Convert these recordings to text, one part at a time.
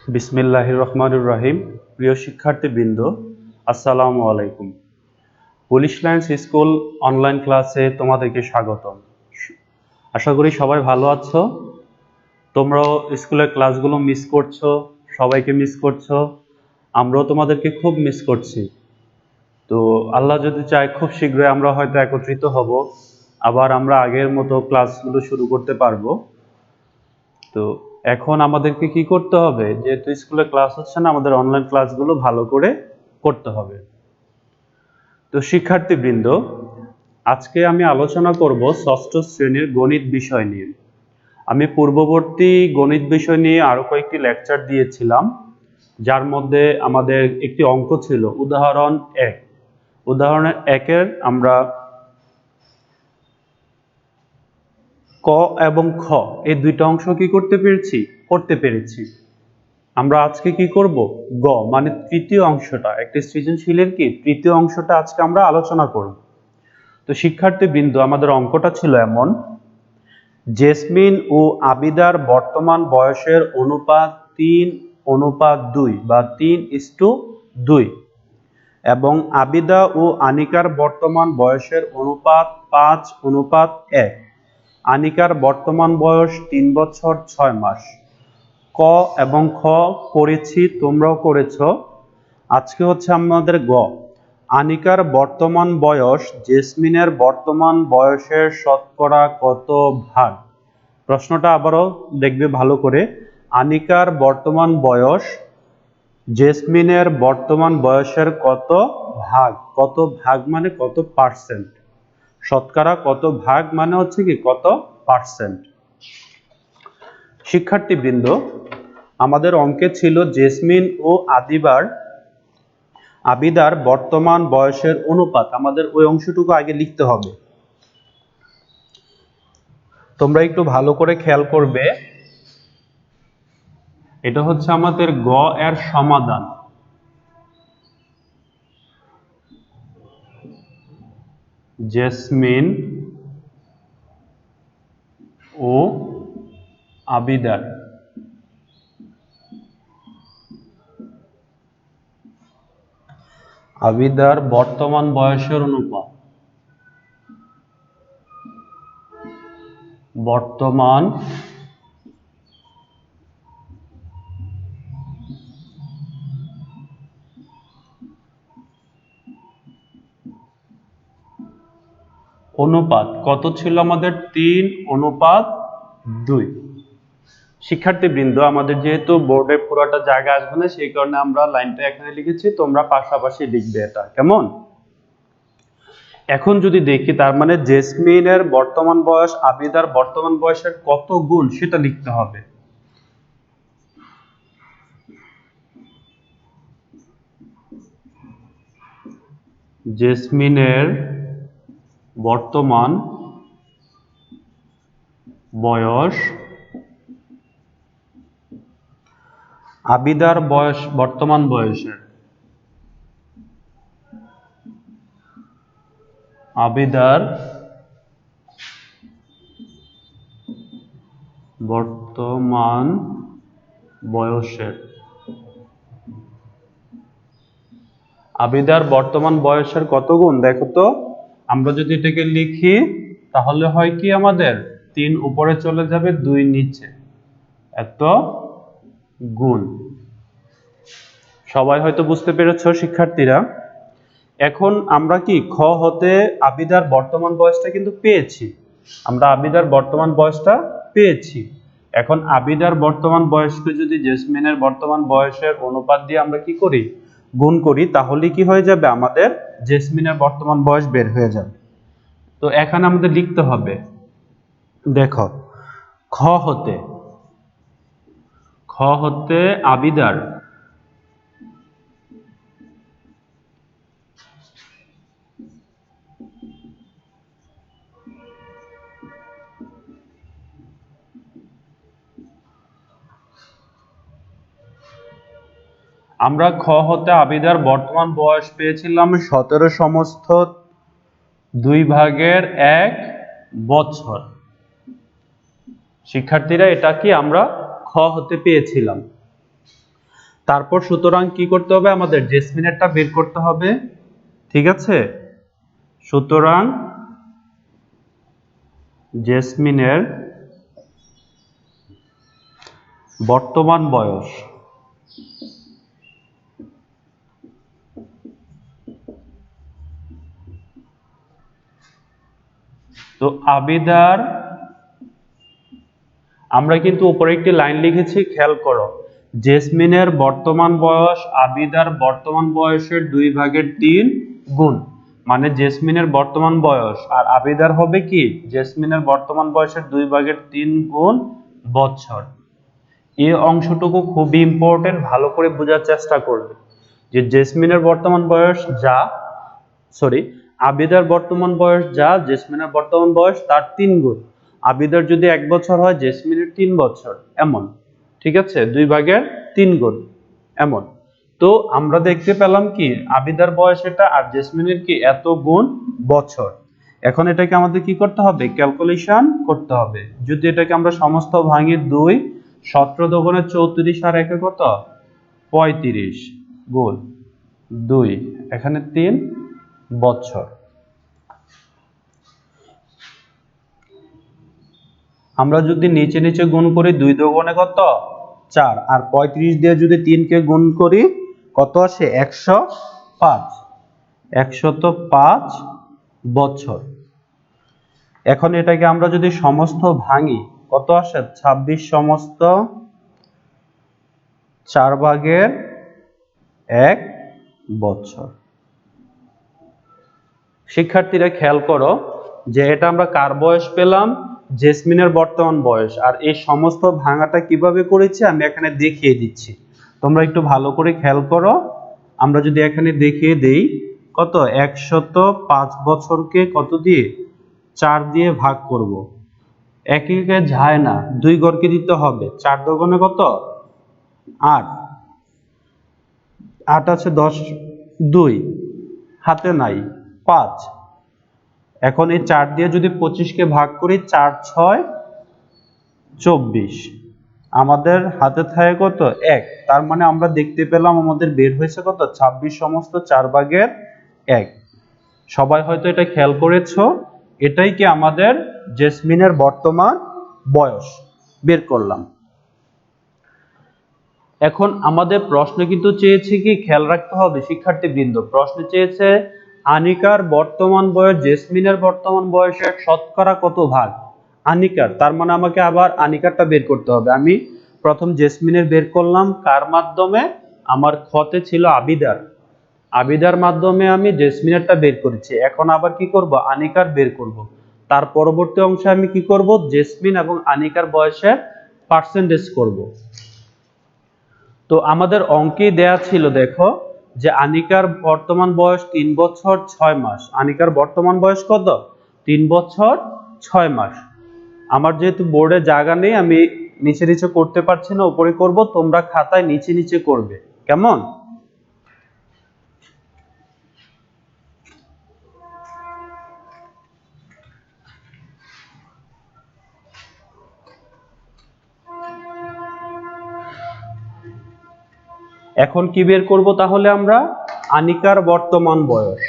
বিসমিল্লাহির রহমানির রহিম। প্রিয় শিক্ষার্থীবৃন্দ, আসসালামু আলাইকুম। পুলিশ লাইন্স স্কুল অনলাইন ক্লাসে তোমাদেরকে স্বাগতম। আশা করি সবাই ভালো আছো। তোমরাও স্কুলের ক্লাসগুলো মিস করছো, সবাইকে মিস করছো, আমরাও তোমাদেরকে খুব মিস করছি। তো আল্লাহ যদি চায় খুব শীঘ্রই আমরা হয়তো একত্রিত হব, আবার আমরা আগের মতো ক্লাসগুলো শুরু করতে পারবো। তো এখন আমাদেরকে কি করতে হবে, যেহেতু স্কুলে ক্লাস হচ্ছে না, আমাদের অনলাইন ক্লাসগুলো ভালো করে করতে হবে। তো শিক্ষার্থীবৃন্দ, আজকে আমি আলোচনা করব ষষ্ঠ শ্রেণীর গণিত বিষয় নিয়ে। আমি পূর্ববর্তী গণিত বিষয় নিয়ে আরো কয়েকটি লেকচার দিয়েছিলাম, যার মধ্যে আমাদের একটি অঙ্ক ছিল উদাহরণ 1। উদাহরণ 1-এর আমরা ক এবং খ এই দুইটা অংশ কি করতে পেরেছি। আমরা আজকে কি করব, গ মানে তৃতীয় অংশটা, একটি সৃজনশীলের কি তৃতীয় অংশটা আজকে আমরা আলোচনা করব। তো শিক্ষার্থীবৃন্দ, আমাদের অঙ্কটা ছিল এমন: জেসমিন ও আবিদার বর্তমান বয়সের অনুপাত 3:2 বা 3:2 এবং আবিদা ও আনিকার বর্তমান বয়সের অনুপাত 5:1। আনিকার বর্তমান বয়স 3 বছর 6 মাস। ক এবং খ করেছি, তোমরাও করেছো। আজকে হচ্ছে আমাদের গ। আনিকার বর্তমান বয়স জেসমিনের বর্তমান বয়সের শতকরা কত ভাগ? প্রশ্নটা আবারও দেখবে ভালো করে। আনিকার বর্তমান বয়স জেসমিনের বর্তমান বয়সের কত ভাগ? কত ভাগ মানে কত পার্সেন্ট? শতকরা কত ভাগ মানে হচ্ছে কি কত পার্সেন্ট। শিক্ষার্থীবৃন্দ, আমাদের অঙ্কে ছিল জেসমিন ও আবিদার বর্তমান বয়সের অনুপাত। আমাদের ওই অংশটুকু আগে লিখতে হবে। তোমরা একটু ভালো করে খেয়াল করবে, এটা হচ্ছে আমাদের গ এর সমাধান। জেসমিন ও আবিদার বর্তমান বয়সের অনুপাত। বর্তমান অনুপাত কত ছিল আমাদের? 3:2। শিক্ষার্থীবৃন্দ, আমাদের যেহেতু বোর্ডে পুরোটা জায়গা আসবে না, সেই কারণে আমরা লাইনটা এখানে লিখেছি, তোমরা পাশাপাশি লিখবে। এটা কেমন? এখন যদি দেখি, তার মানে জেসমিনের বর্তমান বয়স আবিদার বর্তমান বয়সের কত গুণ সেটা লিখতে হবে। জেসমিনের বর্তমান বয়স আবিদার বর্তমান বয়সের আবিদার বর্তমান বয়সের কত গুণ? দেখো তো, আমরা যদি এটাকে লিখি তাহলে হয় কি, আমাদের 3 উপরে চলে যাবে, 2 নিচে, এত গুণ। সবাই হয়তো বুঝতে পেরেছো শিক্ষার্থীরা। এখন আমরা কি খ হতে আবিদার বর্তমান বয়সটা কিন্তু পেয়েছি। আমরা আবিদার বর্তমান বয়সটা পেয়েছি। এখন আবিদার বর্তমান বয়সকে যদি জেসমিনের বর্তমান বয়সের অনুপাত দিয়ে আমরা কি করি, গুণ করি, তাহলে কি হয়ে যাবে, আমাদের জেসমিনের বর্তমান বয়স বের হয়ে যাবে। তো এখানে আমাদের লিখতে হবে, দেখো, খ হতে আবিদার আমরা খ হতে আবিদার বর্তমান বয়স পেয়েছিলাম 17 সমস্ত 2/1 বছর। শিক্ষার্থীরা, এটা কি আমরা খ হতে পেয়েছিলাম। তারপর সুতরাং কি করতে হবে, আমাদের জেসমিনেরটা বের করতে হবে, ঠিক আছে। সুতরাং জেসমিনের বর্তমান বয়স, তো আবিদার, আমরা কিন্তু উপরে একটি লাইন লিখেছি, খেয়াল করো, জেসমিনের বর্তমান বয়স আবিদার বর্তমান বয়সের 2/3 গুণ, মানে জেসমিনের বর্তমান বয়স আর আবিদার হবে কি জেসমিনের বর্তমান বয়সের 2/3 গুণ বছর। এই অংশটুকু খুবই ইম্পর্টেন্ট, ভালো করে বোঝার চেষ্টা করবে যে জেসমিনের বর্তমান বয়স যা, সরি, আবিদার বর্তমান বয়স যা জেসমিনের বর্তমান বয়স তার 3 গুণ। আবিদার যদি 1 বছর হয় জেসমিনের 3 বছর, এমন, ঠিক আছে, 2/3 গুণ এমন। তো আমরা দেখতে পেলাম কি আবিদার বয়স এটা আর জেসমিনের কি এত গুণ বছর। এখন এটাকে আমাদের কি করতে হবে, ক্যালকুলেশন করতে হবে। যদি এটাকে আমরা সমস্ত ভাঙি 2, 17 দুগুণে 34 আর একে কত 35 গুণ 2, এখানে 3 বছর। আমরা যদি নিচে নিচে গুণ করি 2 দুগুণে কত 4, আর 35 দিয়ে যদি 3 কে গুণ করি কত আসে 105, 105 বছর। এখন এটাকে আমরা যদি সমস্ত ভাঙি কত আসে 26 সমস্ত 4/1 বছর। শিক্ষার্থীরা খেয়াল করো যে এটা আমরা কার বয়স পেলাম, জেসমিনের বর্তমান বয়স, আর এই সমস্ত ভাঙাটা কিভাবে করেছি আমি এখানে দেখিয়ে দিচ্ছি, তোমরা একটু ভালো করে খেয়াল করো। আমরা যদি এখানে দেখিয়ে দেই কত 105 বছরকে কত দিয়ে 4 দিয়ে ভাগ করব, একে একে যায় না, 2 ঘরকে দিতে হবে, 4 দুগুণে কত 8, 8 আছে 10, 2 হাতে নাই 5। এখন এই 4 দিয়ে যদি 25 কে ভাগ করি 4 6 24, আমাদের হাতে থাকে কত 1, তার মানে আমরা দেখতে পেলাম আমাদের বের হয়েছে কত 26 সমস্ত 4/1। সবাই হয়তো এটা খেয়াল করেছো, এটাই কি আমাদের জেসমিনের বর্তমান বয়স বের করলাম। এখন আমাদের প্রশ্ন কিন্তু চেয়েছে কি, খেয়াল রাখতে হবে শিক্ষার্থীবৃন্দ, প্রশ্ন চেয়েছে আনিকার বর্তমান বয়স জেসমিনের বর্তমান বয়সের শতকরা কত ভাগ। আনিকার, তার মানে আমাকে আবার আনিকারটা বের করতে হবে। আমি প্রথম জেসমিনের বের করলাম কার মাধ্যমে, আমার খতে ছিল আবিদার, আবিদার মাধ্যমে আমি জেসমিনেরটা বের করেছি। এখন আবার কি করব, আনিকার বের করব। তার পরবর্তী অংশে আমি কি করব, জেসমিন এবং আনিকার বয়সের পার্সেন্টেজ করব। তো আমাদের অঙ্কে দেয়া ছিল, দেখো যে আনিকার বর্তমান বয়স 3 বছর 6 মাস। আনিকার বর্তমান বয়স কত 3 বছর 6 মাস। আমার যেহেতু বোর্ডে জায়গা নেই আমি নিচে নিচে করতে পারছি না, উপরে করব, তোমরা খাতায় নিচে নিচে করবে, কেমন। এখন কি বের করব তাহলে আমরা, আনিকার বর্তমান বয়স।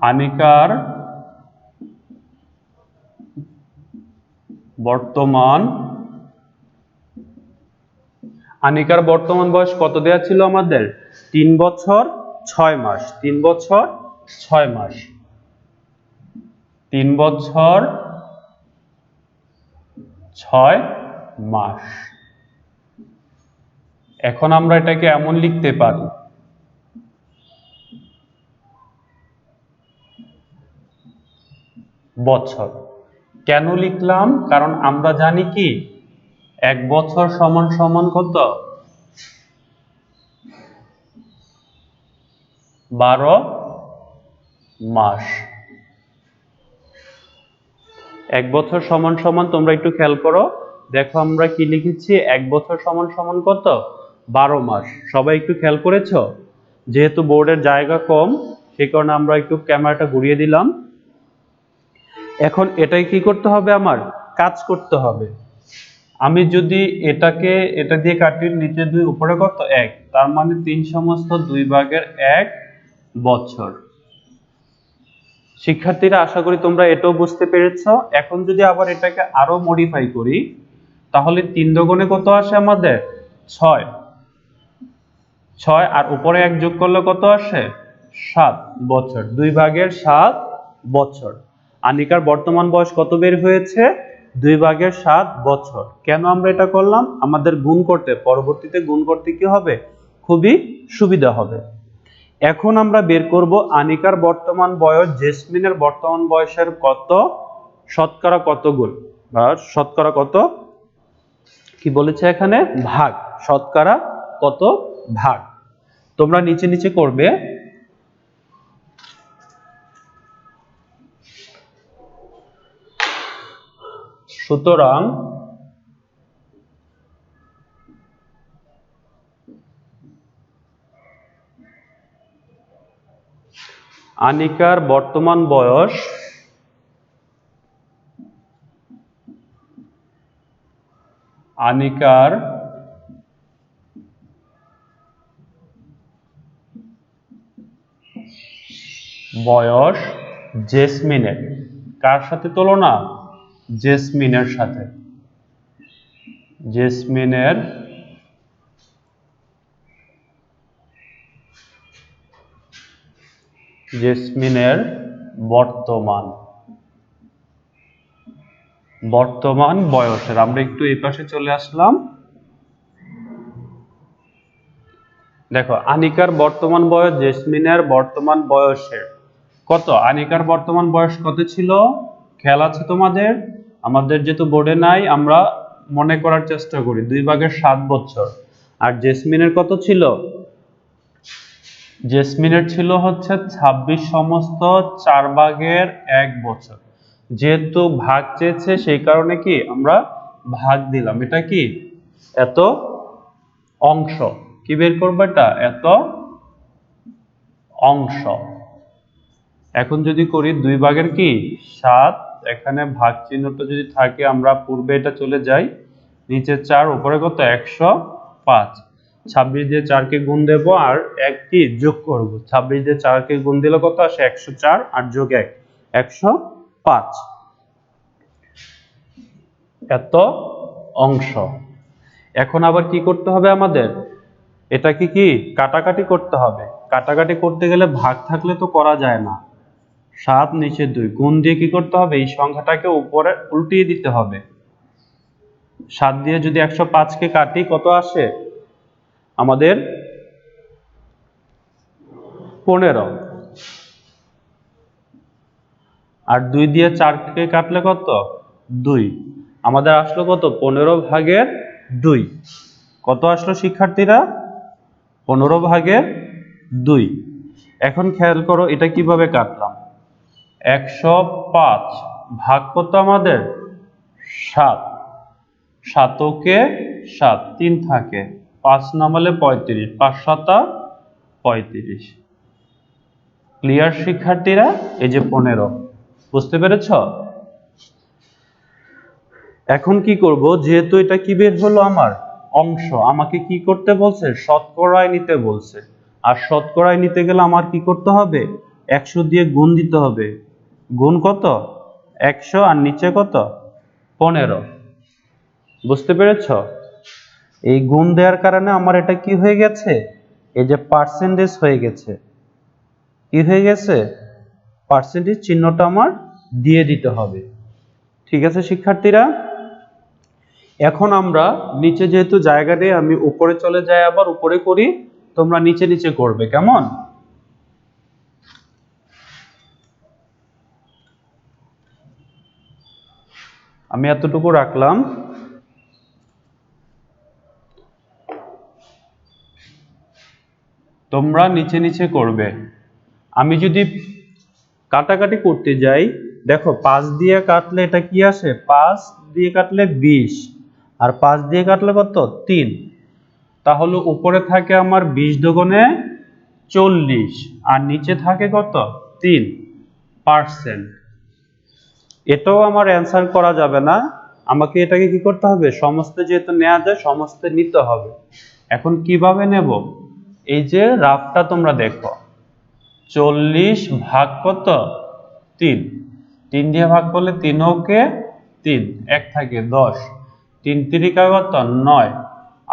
আনিকার বর্তমান, আনিকার বর্তমান বয়স কত দেয়া ছিল আমাদের 3 বছর 6 মাস, 3 বছর 6 মাস, 3 বছর 6 মাস। এখন আমরা এটাকে এমন লিখতে পারি, বছর। কেন লিখলাম, কারণ আমরা জানি কি 1 বছর সমান সমান কত 12 মাস। 1 বছর সমান সমান, তোমরা একটু খেয়াল করো, দেখো আমরা কি লিখেছি, 1 বছর সমান সমান কত 12 মাস। সবাই একটু খেয়াল করেছো, যেহেতু বোর্ডের জায়গা কম সেই কারণে আমরা একটু ক্যামেরাটা ঘুরিয়ে দিলাম। এখন এটাই কি করতে হবে, আমার কাজ করতে হবে। আমি যদি এটা দিয়ে কাটি, নিচে 2 উপরে কত 1, তার মানে 3 সমস্ত 2 ভাগের 1 বছর। শিক্ষার্থীরা আশা করি তোমরা এটাও বুঝতে পেরেছো। এখন যদি আবার এটাকে আরো মডিফাই করি, তাহলে 3 দুগুণে কত আসে আমাদের 6, আর উপরে 1 যোগ করলে কত আসে 7 বছর, 2 ভাগের 7 বছর। আনিকার বর্তমান বয়স কত বের হয়েছে, 2 ভাগের 7 বছর। কেন আমরা এটা করলাম, আমাদের গুণ করতে, পরবর্তীতে গুণ করতে কি হবে, খুবই সুবিধা হবে। এখন আমরা বের করব আনিকার বর্তমান বয়স জেসমিনের বর্তমান বয়সের কত শতকরা কত গুণ, বা শতকরা কত কি বলেছে এখানে, ভাগ, শতকরা কত ভাগ। তোমরা নিচে নিচে করবে। সুতরাং আনিকার বর্তমান বয়স জেসমিনের কার সাথে তুলনা, জেসমিনের সাথে, জেসমিনের বর্তমান বয়সের। আমরা একটু এই পাশে চলে আসলাম। দেখো আনিকার বর্তমান বয়স জেসমিনের বর্তমান বয়সের কত, আনিকার বর্তমান বয়স কত ছিল, খেয়াল আছে তোমাদের? আমাদের যেহেতু বোর্ডে নাই, আমরা মনে করার চেষ্টা করি। 2 ভাগের 7 বছর। আর জেসমিনের কত ছিল, জেসমিনের ছিল হচ্ছে 26 সমস্ত 4 ভাগের 1 বছর। যেহেতু ভাগ চেয়েছে সেই কারণে কি আমরা ভাগ দিলাম। এটা কি এত অংশ, কি বের করবো, এটা এত অংশ। এখন যদি করি 2 ভাগের কি 7, এখানে ভাগ চিহ্নটা যদি থাকে আমরা পূর্বে এটা চলে যাই, নিচে 4 উপরে কত 105, 26 দিয়ে 4 কে গুণ দেব আর 1 কি যোগ করব। 26 দিয়ে 4 কে গুণ দিলে কত আসে 104, আর যোগ 1 105, এত অংশ। এখন আবার কি করতে হবে আমাদের, এটাকে কি কাটাকাটি করতে হবে। কাটাকাটি করতে গেলে ভাগ থাকলে তো করা যায় না। 7 নিচে 2 গুণ দিয়ে কি করতে হবে, এই সংখ্যাটাকে উপরে উল্টিয়ে দিতে হবে। 7 দিয়ে যদি 105 কে কাটি কত আসে আমাদের 15, আর 2 দিয়ে 4 কে কাটলে কত 2, আমাদের আসলো কত 15 ভাগের 2। কত আসলো শিক্ষার্থীরা, 15 ভাগের 2। এখন খেয়াল করো এটা কিভাবে কাটলাম, 105 ভাগ কত আমাদের 7, 7 কে 7 3 থাকে, 5 নামালে 35, 5 7 35। ক্লিয়ার শিক্ষার্থীরা, এই যে 15, বুঝতে পেরেছ? এখন কি করব, যেহেতু এটা কি বের হলো আমার অংশ, আমাকে কি করতে বলছে, শতকরায় নিতে বলছে। আর শতকরায় নিতে গেলে আমার কি করতে হবে, 100 দিয়ে গুণ দিতে হবে। গুণ কত 100, আর নিচে কত 15, বুঝতে পেরেছ? এই গুণ দেওয়ার কারণে আমার এটা কি হয়ে গেছে, এই যে পার্সেন্টেজ হয়ে গেছে। কি হয়ে গেছে, পার্সেন্টেজ চিহ্নটা আমার দিয়ে দিতে হবে। ঠিক আছে শিক্ষার্থীরা? এখন আমরা নিচে যেহেতু জায়গা নেই, আমি উপরে চলে যাই, আবার উপরে করি, তোমরা নিচে নিচে করবে, কেমন? আমি এতটুকু রাখলাম। তোমরা নিচে নিচে করবে। আমি যদি কাটাকাটি করতে যাই, দেখো 5 দিয়ে কাটলে এটা কি আসে, 5 দিয়ে কাটলে 20, আর 5 দিয়ে কাটলে কত 3, তাহলে উপরে থাকে আমার 20 দুগুণে 40, আর নিচে থাকে কত 3%। এটাও আমার অ্যান্সার করা যাবে না, আমাকে এটাকে কি করতে হবে, সমস্ত যেহেতু নেওয়া যায় সমস্ত নিতে হবে। এখন কিভাবে নেব, এই যে রাফটা তোমরা দেখো, 40 ভাগ কত, 3, 3 দিয়ে ভাগ করলে 3 ওকে 3, 1 থাকে 10, 3 তিরিকা কত 9,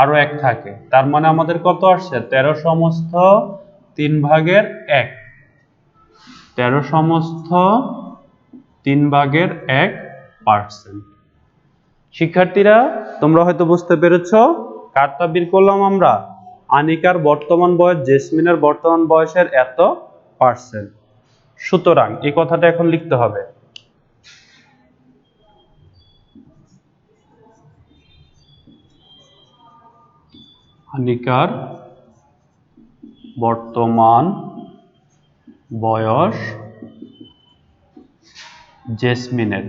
আরো 1 থাকে, তার মানে আমাদের কত আসছে 13 সমস্ত 3 ভাগের 1, 13 সমস্ত 3 ভাগের 1%। শিক্ষার্থীরা তোমরা হয়তো বুঝতে পেরেছো কারটা বের করলাম আমরা, আনিকার বর্তমান বয়স জেসমিনের বর্তমান বয়সের এত পার্সেন্ট। সুতরাং এই কথাটা এখন লিখতে হবে, আনিকার বর্তমান বয়স জেসমিনের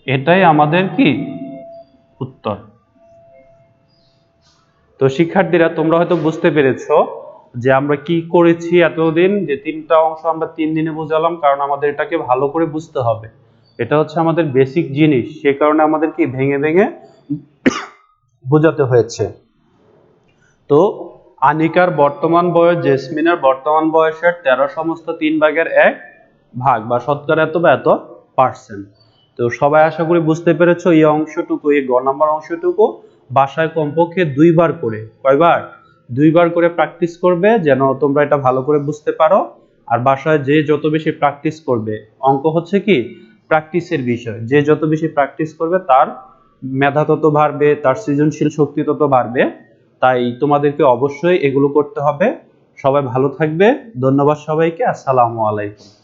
এটাই আমাদের কি উত্তর। তো শিক্ষার্থীরা তোমরা হয়তো বুঝতে পেরেছো যে আমরা কি করেছি এতদিন, যে 3টা অংশ আমরা 3 দিনে বোঝালাম, কারণ আমাদের এটাকে ভালো করে বুঝতে হবে, এটা হচ্ছে আমাদের বেসিক জিনিস, সে কারণে আমাদের কি ভেঙে ভেঙে বোঝাতে হয়েছে। তো আনিকার বর্তমান বয়স জেসমিনের বর্তমান বয়সের 13 সমস্ত 3 ভাগের 1 ভাগ বা শতকরা এত বা এত পার্সেন্ট। তো সবাই আশা করি বুঝতে পেরেছো এই অংশটুকু, এই গ নাম্বার অংশটুকু বাসায় কমপক্ষে 2বার করে, কয়বার, 2বার করে প্র্যাকটিস করবে যেন তোমরা এটা ভালো করে বুঝতে পারো। আর বাসায় যে যত বেশি প্র্যাকটিস করবে, অঙ্ক হচ্ছে কি প্র্যাকটিসের বিষয়, যে যত বেশি প্র্যাকটিস করবে তার মেধা তত বাড়বে, তার সৃজনশীল শক্তি তত বাড়বে। তাই তোমাদেরকে অবশ্যই এগুলো করতে হবে। সবাই ভালো থাকবে, ধন্যবাদ সবাইকে, আসসালামু আলাইকুম।